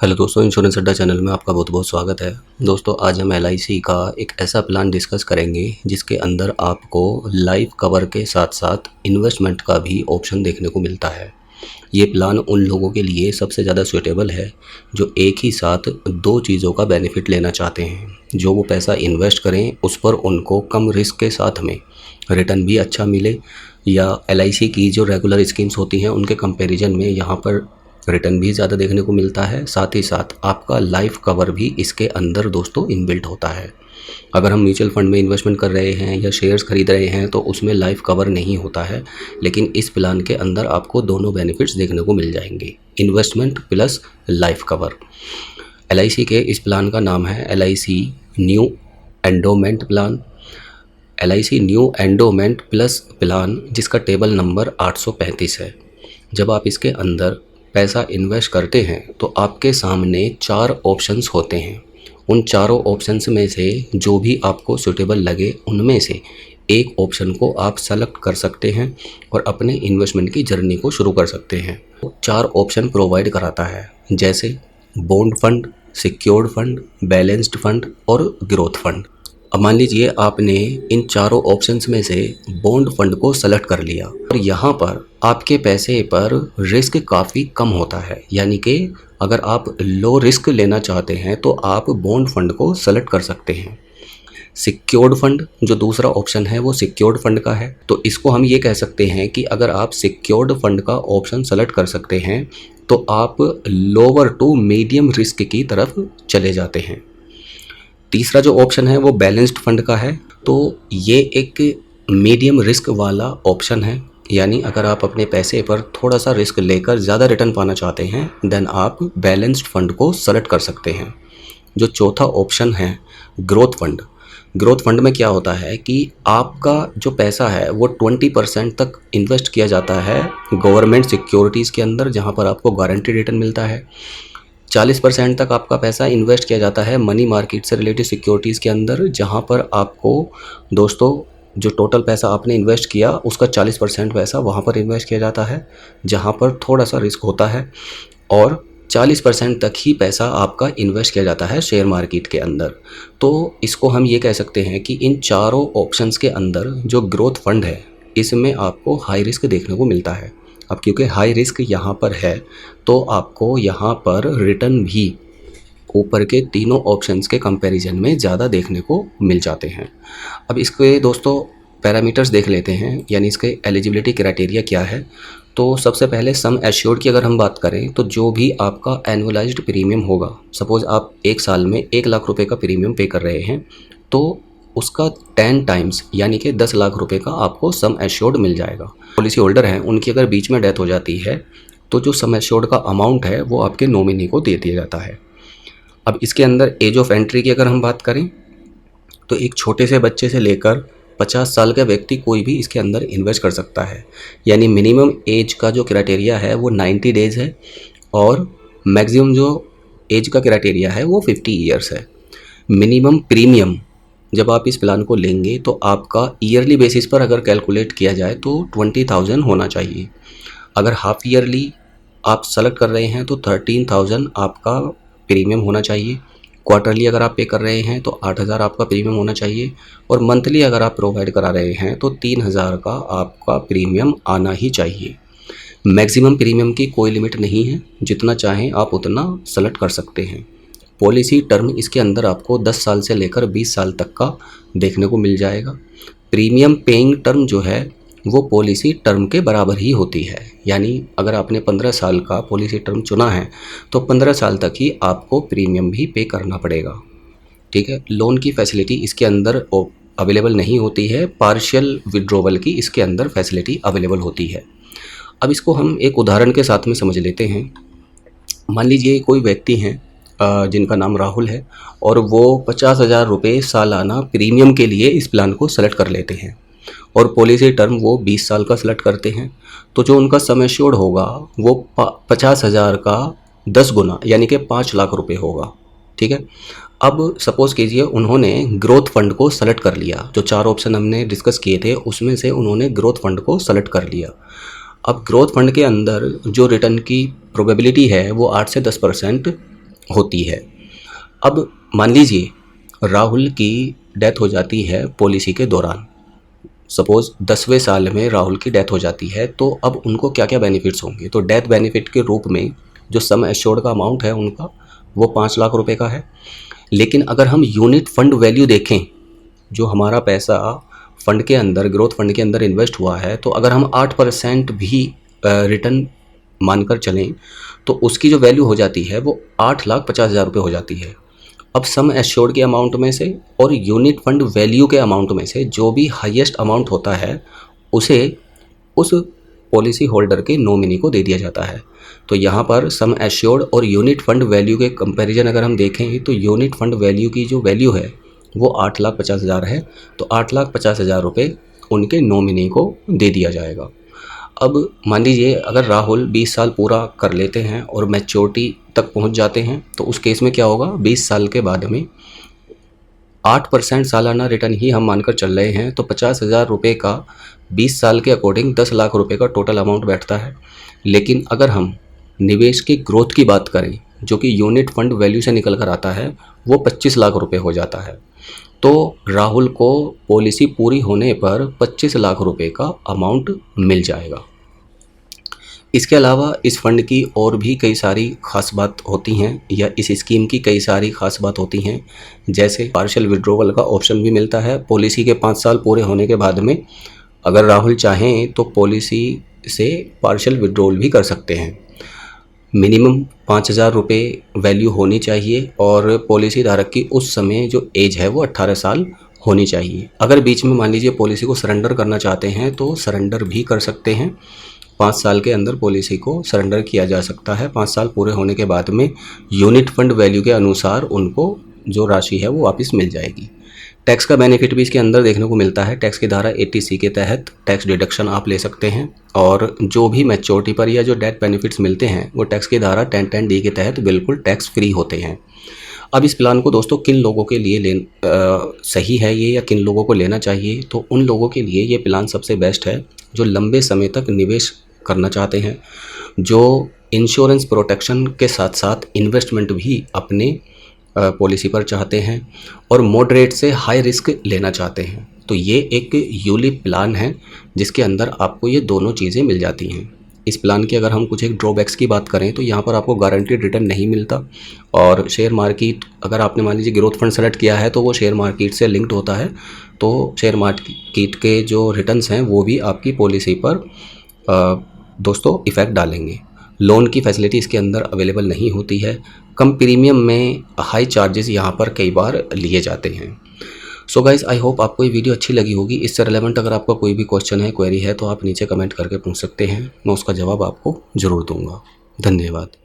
Hello दोस्तों, insurance अड्डा channel में आपका बहुत बहुत स्वागत है। दोस्तों, आज हम एलआईसी का एक ऐसा प्लान डिस्कस करेंगे जिसके अंदर आपको लाइफ कवर के साथ साथ इन्वेस्टमेंट का भी ऑप्शन देखने को मिलता है। ये प्लान उन लोगों के लिए सबसे ज़्यादा सूटेबल है जो एक ही साथ दो चीज़ों का बेनिफिट लेना चाहते हैं। जो वो पैसा इन्वेस्ट करें उस पर उनको कम रिस्क के साथ में रिटर्न भी अच्छा मिले, या एलआईसी की जो रेगुलर स्कीम्स होती हैं उनके कंपैरिजन में यहाँ पर रिटर्न भी ज़्यादा देखने को मिलता है। साथ ही साथ आपका लाइफ कवर भी इसके अंदर दोस्तों इनबिल्ट होता है। अगर हम म्यूचुअल फंड में इन्वेस्टमेंट कर रहे हैं या शेयर्स खरीद रहे हैं तो उसमें लाइफ कवर नहीं होता है, लेकिन इस प्लान के अंदर आपको दोनों बेनिफिट्स देखने को मिल जाएंगे, investment plus life cover. LIC के इस प्लान का नाम है LIC new endowment plan. LIC new endowment plus plan, जिसका टेबल नंबर 835 है। जब आप इसके अंदर पैसा इन्वेस्ट करते हैं तो आपके सामने 4 ऑप्शंस होते हैं। उन चारों ऑप्शंस में से जो भी आपको सूटेबल लगे उनमें से एक ऑप्शन को आप सेलेक्ट कर सकते हैं और अपने इन्वेस्टमेंट की जर्नी को शुरू कर सकते हैं। 4 ऑप्शन प्रोवाइड कराता है, जैसे bond fund, secured fund, balanced fund और ग्रोथ फंड। अब मान लीजिए आपने इन चारों ऑप्शंस में से बॉन्ड फंड को सेलेक्ट कर लिया और यहाँ पर आपके पैसे पर रिस्क काफ़ी कम होता है, यानी कि अगर आप लो रिस्क लेना चाहते हैं तो आप बॉन्ड फंड को सेलेक्ट कर सकते हैं। सिक्योर्ड फंड जो दूसरा ऑप्शन है वो सिक्योर्ड फंड का है, तो इसको हम ये कह सकते हैं कि अगर आप सिक्योर्ड फंड का ऑप्शन सेलेक्ट कर सकते हैं तो आप लोअर टू मीडियम रिस्क की तरफ चले जाते हैं। तीसरा जो ऑप्शन है वो बैलेंस्ड फंड का है, तो ये एक मीडियम रिस्क वाला ऑप्शन है, यानी अगर आप अपने पैसे पर थोड़ा सा रिस्क लेकर ज़्यादा रिटर्न पाना चाहते हैं देन आप बैलेंस्ड फंड को सेलेक्ट कर सकते हैं। जो चौथा ऑप्शन है ग्रोथ फंड। ग्रोथ फंड में क्या होता है कि आपका जो पैसा है वो 20% तक इन्वेस्ट किया जाता है गवर्नमेंट सिक्योरिटीज़ के अंदर, जहाँ पर आपको गारंटी रिटर्न मिलता है। 40% तक आपका पैसा इन्वेस्ट किया जाता है मनी मार्केट से रिलेटेड सिक्योरिटीज़ के अंदर, जहाँ पर आपको दोस्तों जो टोटल पैसा आपने इन्वेस्ट किया उसका 40% पैसा वहाँ पर इन्वेस्ट किया जाता है, जहाँ पर थोड़ा सा रिस्क होता है, और 40% तक ही पैसा आपका इन्वेस्ट किया जाता है शेयर मार्केट के अंदर। तो इसको हम ये कह सकते हैं कि इन चारों ऑप्शंस के अंदर जो ग्रोथ फंड है इसमें आपको हाई रिस्क देखने को मिलता है। अब क्योंकि हाई रिस्क यहाँ पर है तो आपको यहाँ पर रिटर्न भी ऊपर के तीनों ऑप्शंस के कंपैरिजन में ज़्यादा देखने को मिल जाते हैं। अब इसके दोस्तों पैरामीटर्स देख लेते हैं, यानी इसके एलिजिबिलिटी क्राइटेरिया क्या है। तो सबसे पहले सम एश्योर्ड की अगर हम बात करें तो जो भी आपका एनुअलाइज्ड प्रीमियम होगा, सपोज़ आप एक साल में 1 लाख रुपए का प्रीमियम पे कर रहे हैं तो उसका 10 टाइम्स यानी कि 10 लाख रुपए का आपको सम एश्योर्ड मिल जाएगा। पॉलिसी होल्डर हैं उनकी अगर बीच में डेथ हो जाती है तो जो सम एश्योर्ड का अमाउंट है वो आपके नॉमिनी को दे दिया जाता है। अब इसके अंदर एज ऑफ एंट्री की अगर हम बात करें तो एक छोटे से बच्चे से लेकर 50 साल का व्यक्ति कोई भी इसके अंदर इन्वेस्ट कर सकता है, यानी मिनिमम एज का जो क्राइटेरिया है वो 90 डेज़ है और मैक्सिमम जो एज का क्राइटेरिया है वो 50 ईयर्स है। मिनिमम प्रीमियम जब आप इस प्लान को लेंगे तो आपका ईयरली बेसिस पर अगर कैलकुलेट किया जाए तो 20,000 होना चाहिए। अगर हाफ ईयरली आप सेलेक्ट कर रहे हैं तो 13,000 आपका प्रीमियम होना चाहिए। क्वार्टरली अगर आप पे कर रहे हैं तो 8,000 आपका प्रीमियम होना चाहिए, और मंथली अगर आप प्रोवाइड करा रहे हैं तो 3,000 का आपका प्रीमियम आना ही चाहिए। मैक्सिमम प्रीमियम की कोई लिमिट नहीं है, जितना चाहें आप उतना सेलेक्ट कर सकते हैं। पॉलिसी टर्म इसके अंदर आपको 10 साल से लेकर 20 साल तक का देखने को मिल जाएगा। प्रीमियम पेइंग टर्म जो है वो पॉलिसी टर्म के बराबर ही होती है, यानी अगर आपने 15 साल का पॉलिसी टर्म चुना है तो 15 साल तक ही आपको प्रीमियम भी पे करना पड़ेगा। ठीक है, लोन की फैसिलिटी इसके अंदर अवेलेबल नहीं होती है, पार्शियल विड्रॉवल की इसके अंदर फैसिलिटी अवेलेबल होती है। अब इसको हम एक उदाहरण के साथ में समझ लेते हैं। मान लीजिए कोई व्यक्ति हैं जिनका नाम राहुल है और वो 50,000 रुपये सालाना प्रीमियम के लिए इस प्लान को सेलेक्ट कर लेते हैं और पॉलिसी टर्म वो 20 साल का सेलेक्ट करते हैं, तो जो उनका सम एश्योर्ड होगा वो 50,000 का 10 गुना यानी कि 5 लाख रुपए होगा। ठीक है, अब सपोज़ कीजिए उन्होंने ग्रोथ फंड को सेलेक्ट कर लिया। जो 4 ऑप्शन हमने डिस्कस किए थे उसमें से उन्होंने ग्रोथ फंड को सेलेक्ट कर लिया। अब ग्रोथ फंड के अंदर जो रिटर्न की प्रोबेबिलिटी है वो 8 से 10% होती है। अब मान लीजिए राहुल की डेथ हो जाती है पॉलिसी के दौरान, सपोज़ 10वें साल में राहुल की डेथ हो जाती है, तो अब उनको क्या-क्या बेनिफिट्स होंगे? तो डेथ बेनिफिट के रूप में जो सम एश्योर्ड का अमाउंट है उनका, वो 5 लाख रुपए का है। लेकिन अगर हम यूनिट फंड वैल्यू देखें, जो हमारा पैसा फंड के अंदर, ग्रोथ फंड के अंदर इन्वेस्ट हुआ है, तो अगर हम 8% भी रिटर्न मानकर चलें, तो उसकी जो वैल्यू हो जाती है वो 8,50,000 रुपये हो जाती है। अब सम एश्योर्ड के अमाउंट में से और यूनिट फंड वैल्यू के अमाउंट में से जो भी हाईएस्ट अमाउंट होता है, उसे उस पॉलिसी होल्डर के नॉमिनी को दे दिया जाता है। तो यहाँ पर सम एश्योर्ड और यूनिट फंड वैल्यू के कंपैरिजन अगर हम देखें, तो यूनिट फंड वैल्यू की जो वैल्यू है वो 8,50,000 है, तो 8,50,000 रुपये उनके नॉमिनी को दे दिया जाएगा। अब मान लीजिए अगर राहुल 20 साल पूरा कर लेते हैं और मैच्योरिटी तक पहुंच जाते हैं, तो उस केस में क्या होगा, 20 साल के बाद में 8% सालाना रिटर्न ही हम मानकर चल रहे हैं, तो 50,000 रुपये का 20 साल के अकॉर्डिंग 10 लाख रुपये का टोटल अमाउंट बैठता है। लेकिन अगर हम निवेश की ग्रोथ की बात करें, जो कि यूनिट फंड वैल्यू से निकल कर आता है, वो 25 लाख रुपये हो जाता है। तो राहुल को पॉलिसी पूरी होने पर 25 लाख रुपये का अमाउंट मिल जाएगा। इसके अलावा इस फंड की और भी कई सारी ख़ास बात होती हैं, या इस स्कीम की कई सारी ख़ास बात होती हैं, जैसे पार्शियल विड्रॉवल का ऑप्शन भी मिलता है। पॉलिसी के 5 साल पूरे होने के बाद में अगर राहुल चाहें तो पॉलिसी से पार्शियल विड्रॉवल भी कर सकते हैं। मिनिमम 5,000 रुपये वैल्यू होनी चाहिए और पॉलिसी धारक की उस समय जो एज है वो 18 साल होनी चाहिए। अगर बीच में मान लीजिए पॉलिसी को सरेंडर करना चाहते हैं तो सरेंडर भी कर सकते हैं। 5 साल के अंदर पॉलिसी को सरेंडर किया जा सकता है। 5 साल पूरे होने के बाद में यूनिट फंड वैल्यू के अनुसार उनको जो राशि है वो वापस मिल जाएगी। टैक्स का बेनिफिट भी इसके अंदर देखने को मिलता है। टैक्स की धारा 80C के तहत टैक्स डिडक्शन आप ले सकते हैं, और जो भी मैच्योरिटी पर या जो डेथ बेनिफिट्स मिलते हैं वो टैक्स की धारा 10(10)D के तहत बिल्कुल टैक्स फ्री होते हैं। अब इस प्लान को दोस्तों किन लोगों के लिए सही है ये, या किन लोगों को लेना चाहिए, तो उन लोगों के लिए ये प्लान सबसे बेस्ट है जो लंबे समय तक निवेश करना चाहते हैं, जो इंश्योरेंस प्रोटेक्शन के साथ साथ इन्वेस्टमेंट भी अपने पॉलिसी पर चाहते हैं, और मॉडरेट से हाई रिस्क लेना चाहते हैं। तो ये एक यूलिप प्लान है जिसके अंदर आपको ये दोनों चीज़ें मिल जाती हैं। इस प्लान की अगर हम कुछ एक ड्रॉबैक्स की बात करें तो यहाँ पर आपको गारंटीड रिटर्न नहीं मिलता, और शेयर मार्केट अगर आपने मान लीजिए ग्रोथ फंड सेलेक्ट किया है तो वो शेयर मार्केट से लिंक्ड होता है, तो शेयर मार्केट के जो रिटर्न्स हैं वो भी आपकी पॉलिसी पर दोस्तों इफ़ेक्ट डालेंगे। लोन की फैसिलिटी इसके अंदर अवेलेबल नहीं होती है। कम प्रीमियम में हाई चार्जेस यहाँ पर कई बार लिए जाते हैं। सो गाइज़, आई होप आपको ये वीडियो अच्छी लगी होगी। इससे रिलेवेंट अगर आपका कोई भी क्वेश्चन है, क्वेरी है, तो आप नीचे कमेंट करके पूछ सकते हैं, मैं उसका जवाब आपको ज़रूर दूँगा। धन्यवाद।